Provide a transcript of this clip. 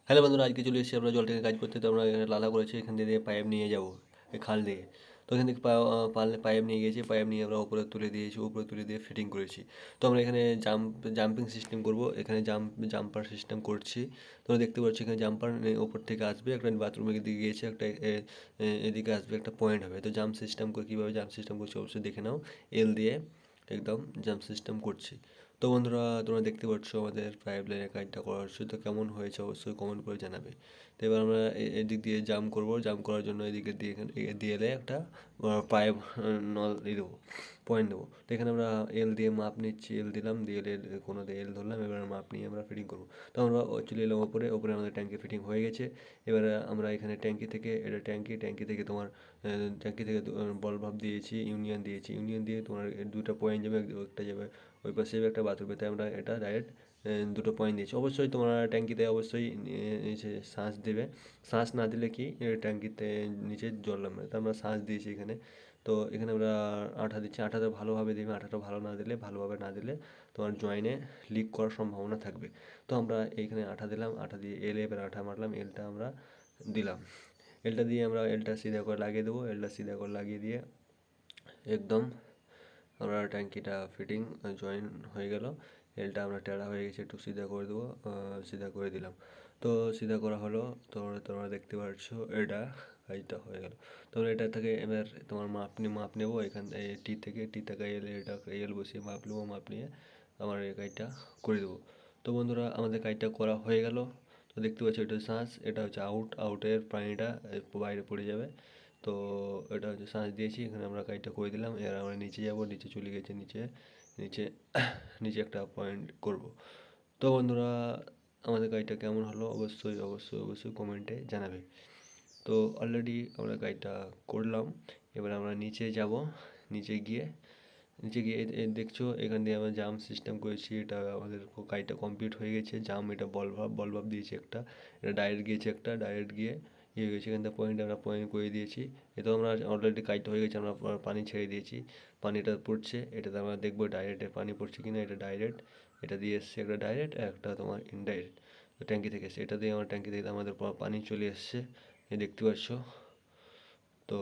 Hello বন্ধুরা, আজকে চলে এসেছি আমরা জল ট্যাঙ্কে কাজ করতে। তো আমরা এখানে লালা করেছি, এখান দিয়ে পাইপ নিয়ে যাবো এই খাল দিয়ে। তো এখান থেকে পাইপ নিয়ে গেছি, পাইপ নিয়ে আমরা উপরে তুলে দিয়েছি, উপরে তুলে দিয়ে ফিটিং করেছি। তো আমরা এখানে জাম্পিং সিস্টেম করব, এখানে জাম্পার সিস্টেম করছি। তোমরা দেখতে পাচ্ছ এখানে জাম্পার ওপর থেকে আসবে, একটা বাথরুমের দিকে গিয়েছে, একটা এদিকে আসবে, একটা পয়েন্ট হবে। তো জাম্প সিস্টেম করে কীভাবে জাম্প সিস্টেম করছি অবশ্যই দেখে নাও। এল দিয়ে একদম জাম্প সিস্টেম করছি। তো বন্ধুরা, তোমরা দেখতে পাচ্ছ আমাদের পাইপ লাইনের কাজটা করা হচ্ছে। তো কেমন হয়েছে অবশ্যই কমেন্ট করে জানাবে। তো এবার আমরা এদিক দিয়ে জাম্প করব। জাম্প করার জন্য এদিকে দিয়ে এখানে দিয়ে এলে একটা পাইপ নল দিয়ে দেবো, পয়েন্ট দেবো। তো এখানে আমরা এল দিয়ে মাপ নিচ্ছি, এল দিলাম, দিয়ে এল কোনো দিয়ে এল ধরলাম। এবার মাপ নিয়ে আমরা ফিটিং করবো। তো আমরা চলে এলাম ওপরে, ওপরে আমাদের ট্যাঙ্কি ফিটিং হয়ে গেছে। এবারে আমরা এখানে ট্যাঙ্কি থেকে, এটা ট্যাঙ্কি থেকে তোমার ট্যাঙ্কি থেকে বল ভাব দিয়েছি, ইউনিয়ন দিয়েছি। ইউনিয়ন দিয়ে তোমার দুটো পয়েন্ট যাবে, একটা যাবে ওই পাশে যাবে, একটা বাথরুমে। তাই আমরা এটা ডাইরেক্ট দুটো পয়েন্ট দিয়েছি। অবশ্যই তোমরা ট্যাঙ্কিতে অবশ্যই শ্বাস দেবে। শ্বাস না দিলে কি ট্যাঙ্কিতে নিচে জল নামবে। তো আমরা শ্বাস দিয়েছি এখানে। তো এখানে আমরা আঠা দিচ্ছি, আঠাটা ভালোভাবে দেবে। আঠাটা ভালোভাবে না দিলে তোমার জয়েনে লিক করার সম্ভাবনা থাকবে। তো আমরা এইখানে আঠা দিলাম, আঠা দিয়ে এবার আঠা মারলাম, এলটা আমরা দিলাম। এলটা দিয়ে আমরা এলটা সিধা করে লাগিয়ে দেবো। এলটা সিধা করে লাগিয়ে দিয়ে একদম আমরা ট্যাঙ্কিটা ফিটিং জয়েন হয়ে গেল। এলটা আমরা টেড়া হয়ে গেছে, একটু সিধা করে দেবো, সিধা করে দিলাম। তো সিধা করা হলো। তো তোমরা দেখতে পাচ্ছ এটা কাজটা হয়ে গেল। তোমরা এটা থেকে এবার তোমার মাপ নেবো এখান টি থেকে এটা এল বসিয়ে মাপ নেবো। মাপ নিয়ে আমার এই কাজটা করে দেবো। তো বন্ধুরা, আমাদের কাজটা করা হয়ে গেল। তো দেখতে পাচ্ছ এটা শ্বাস, এটা হচ্ছে আউটের পানিটা বাইরে পড়ে যাবে। তো এটা হচ্ছে শ্বাস দিয়েছি, এখানে আমরা কাজটা করে দিলাম। এবার আমরা নিচে যাব, নিচে চলে গেছে, নিচে নিচে নিচে একটা পয়েন্ট করব। তো বন্ধুরা, আমাদের কাজটা কেমন হলো অবশ্যই কমেন্টে জানাবে। তো অলরেডি আমরা কাজটা করলাম। এবার আমরা নিচে যাব। নিচে গিয়ে দেখছো এখান দিয়ে আমরা জাম্প সিস্টেম করেছি। এটা আমাদের কাজটা কমপ্লিট হয়ে গেছে। এটা বল ভাব দিয়েছি একটা, এটা ডাইরেক্ট গিয়েছে, একটা ডাইরেক্ট গিয়ে হয়ে গেছে। এখান থেকে আমরা পয়েন্ট করে দিয়েছি। এতেও আমরা অলরেডি কাজটা হয়ে গেছে। আমরা পানি ছেড়ে দিয়েছি, পানিটা পড়ছে। এটাতে আমরা দেখবো ডাইরেক্টে পানি পড়ছে কিনা। এটা ডাইরেক্ট, এটা দিয়ে এসছে একটা ডাইরেক্ট, একটা তোমার ইনডাইরেক্ট। তো ট্যাঙ্কি থেকে এসছে, এটা দিয়ে আমার ট্যাঙ্কি থেকে আমাদের পানি চলে এসছে, এই দেখতে পাচ্ছ। তো